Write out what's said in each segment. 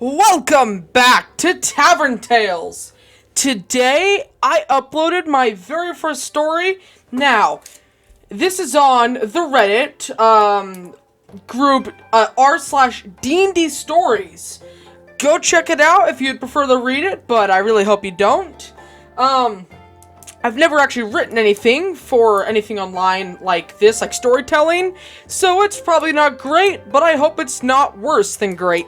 Welcome back to Tavern Tales! Today, I uploaded my very first story. Now, this is on the Reddit, group, r/D&D stories. Go check it out if you'd prefer to read it, but I really hope you don't. I've never actually written anything for anything online like this, like storytelling, so it's probably not great, but I hope it's not worse than great.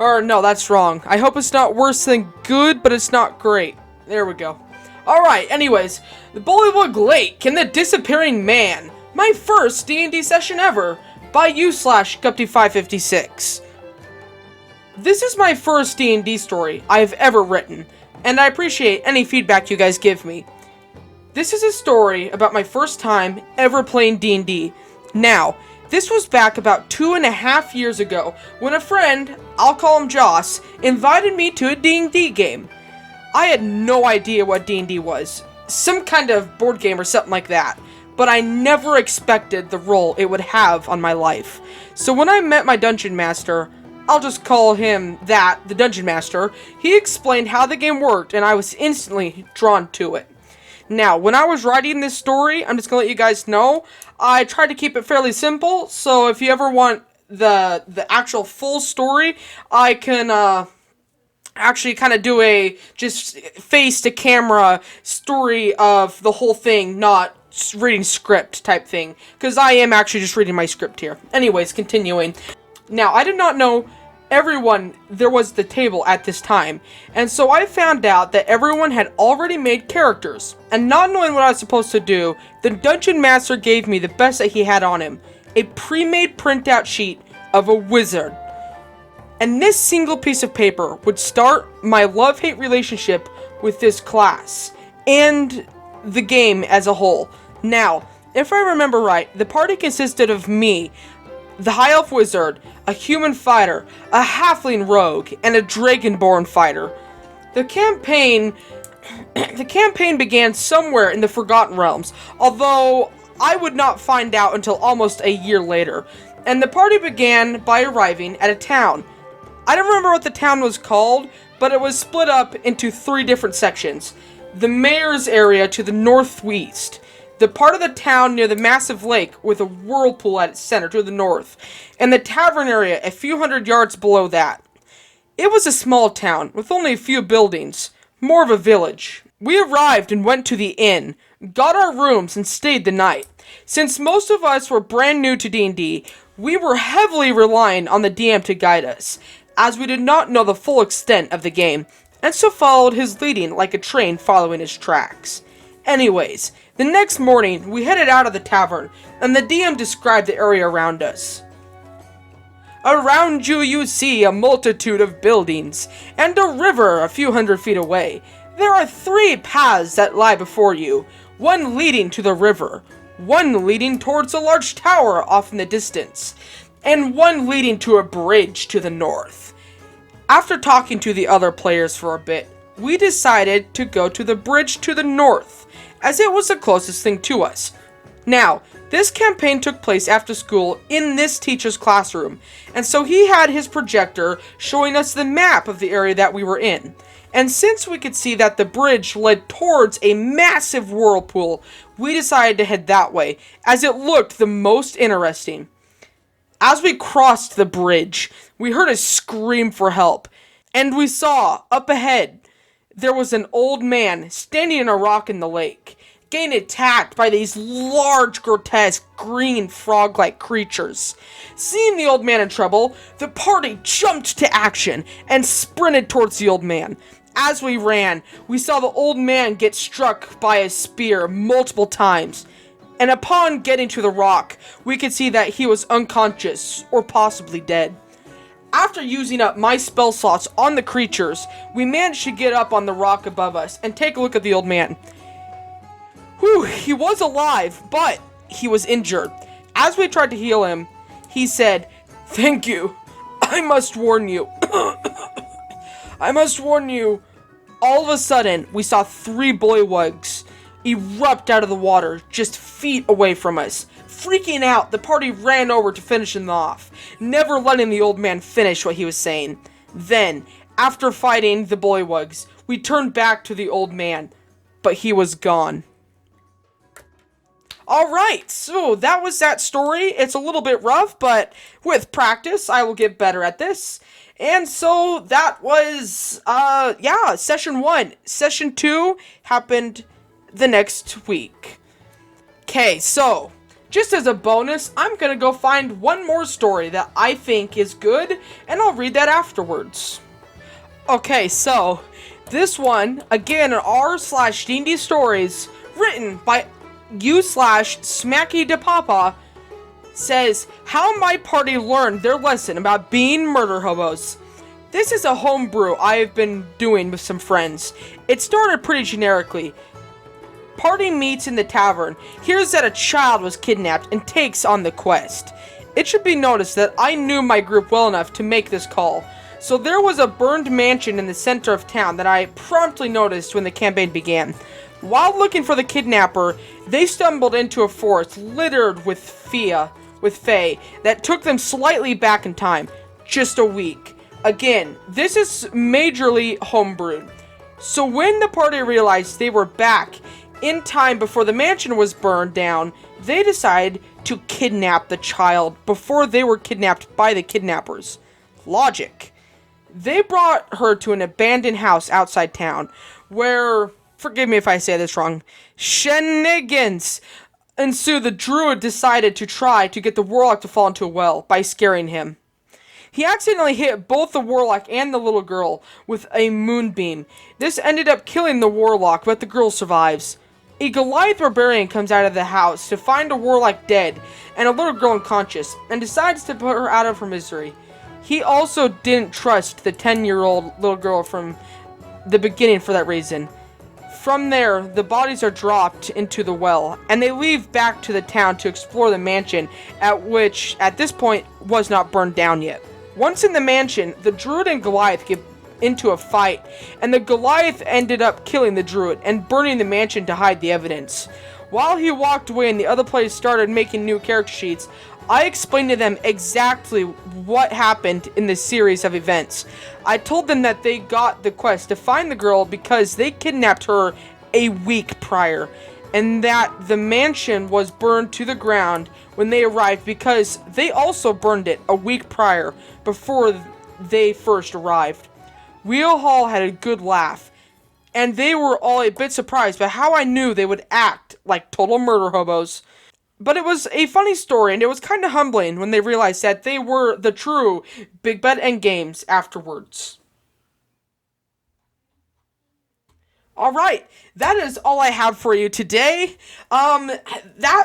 Or, no, that's wrong. I hope it's not worse than good, but it's not great. There we go. Alright, anyways. The Bullywug Lake and the Disappearing Man. My first D&D session ever. By you/Gupty556. This is my first D&D story I've ever written, and I appreciate any feedback you guys give me. This is a story about my first time ever playing D&D. Now, this was back about 2.5 years ago, when a friend, I'll call him Joss, invited me to a D&D game. I had no idea what D&D was. Some kind of board game or something like that. But I never expected the role it would have on my life. So when I met my dungeon master, I'll just call him that, the dungeon master, he explained how the game worked and I was instantly drawn to it. Now, when I was writing this story, I'm just gonna let you guys know, I tried to keep it fairly simple, so if you ever want the actual full story, I can, actually kind of do a just face-to-camera story of the whole thing, not reading script type thing, because I am actually just reading my script here. Anyways, continuing. Now, I did not know there was the table at this time, and so I found out that everyone had already made characters, and not knowing what I was supposed to do, the dungeon master gave me the best that he had on him, a pre-made printout sheet of a wizard. And this single piece of paper would start my love-hate relationship with this class, and the game as a whole. Now, if I remember right, the party consisted of me, the High Elf Wizard, a human fighter, a halfling rogue, and a dragonborn fighter. The campaign began somewhere in the Forgotten Realms, although I would not find out until almost a year later, and the party began by arriving at a town. I don't remember what the town was called, but it was split up into 3 different sections. The mayor's area to the northeast, the part of the town near the massive lake with a whirlpool at its center to the north, and the tavern area a few hundred yards below that. It was a small town with only a few buildings, more of a village. We arrived and went to the inn, got our rooms and stayed the night. Since most of us were brand new to D&D, we were heavily relying on the DM to guide us, as we did not know the full extent of the game, and so followed his leading like a train following his tracks. Anyways, the next morning, we headed out of the tavern, and the DM described the area around us. Around you see a multitude of buildings, and a river a few hundred feet away. There are 3 paths that lie before you, one leading to the river, one leading towards a large tower off in the distance, and one leading to a bridge to the north. After talking to the other players for a bit, we decided to go to the bridge to the north, as it was the closest thing to us. Now, this campaign took place after school in this teacher's classroom, and so he had his projector showing us the map of the area that we were in. And since we could see that the bridge led towards a massive whirlpool, we decided to head that way, as it looked the most interesting. As we crossed the bridge, we heard a scream for help, and we saw, up ahead, there was an old man standing in a rock in the lake, getting attacked by these large, grotesque, green, frog-like creatures. Seeing the old man in trouble, the party jumped to action and sprinted towards the old man. As we ran, we saw the old man get struck by a spear multiple times, and upon getting to the rock, we could see that he was unconscious, or possibly dead. After using up my spell slots on the creatures, we managed to get up on the rock above us and take a look at the old man. Whew, he was alive, but he was injured. As we tried to heal him, he said, "Thank you. I must warn you." I must warn you. All of a sudden, we saw 3 bullywugs erupt out of the water just feet away from us. Freaking out, the party ran over to finish him off, never letting the old man finish what he was saying. Then, after fighting the bullywugs, we turned back to the old man, but he was gone. Alright, so that was that story. It's a little bit rough, but with practice, I will get better at this. And so that was, session 1. Session 2 happened the next week. Okay, so, just as a bonus, I'm gonna go find one more story that I think is good, and I'll read that afterwards. Okay, so, this one, again, an r/D&D stories, written by u/SmackyDePapa, says, how my party learned their lesson about being murder hobos. This is a homebrew I have been doing with some friends. It started pretty generically. Party meets in the tavern, hears that a child was kidnapped, and takes on the quest. It should be noticed that I knew my group well enough to make this call. So there was a burned mansion in the center of town that I promptly noticed when the campaign began. While looking for the kidnapper, they stumbled into a forest littered with fae that took them slightly back in time, just a week. Again, this is majorly homebrewed. So when the party realized they were back in time before the mansion was burned down, they decided to kidnap the child before they were kidnapped by the kidnappers. Logic. They brought her to an abandoned house outside town, where, forgive me if I say this wrong, shenanigans ensued. The druid decided to try to get the warlock to fall into a well by scaring him. He accidentally hit both the warlock and the little girl with a moonbeam. This ended up killing the warlock, but the girl survives. A Goliath barbarian comes out of the house to find a warlock dead and a little girl unconscious, and decides to put her out of her misery. He also didn't trust the 10-year-old little girl from the beginning for that reason. From there, the bodies are dropped into the well, and they leave back to the town to explore the mansion, which, at this point, was not burned down yet. Once in the mansion, the druid and Goliath get into a fight, and the Goliath ended up killing the druid and burning the mansion to hide the evidence. While he walked away and the other players started making new character sheets, I explained to them exactly what happened in this series of events. I told them that they got the quest to find the girl because they kidnapped her a week prior, and that the mansion was burned to the ground when they arrived because they also burned it a week prior before they first arrived. Wheel Hall had a good laugh, and they were all a bit surprised by how I knew they would act like total murder hobos. But it was a funny story, and it was kind of humbling when they realized that they were the true Big Bad Endgames afterwards. Alright, that is all I have for you today. I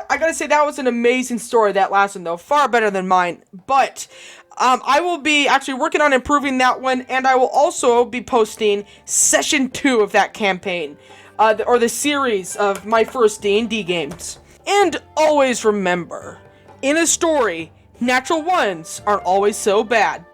gotta say, that was an amazing story, that last one, though. Far better than mine. But, I will be actually working on improving that one, and I will also be posting Session 2 of that campaign. Or the series of my first D&D games. And always remember, in a story, natural ones aren't always so bad.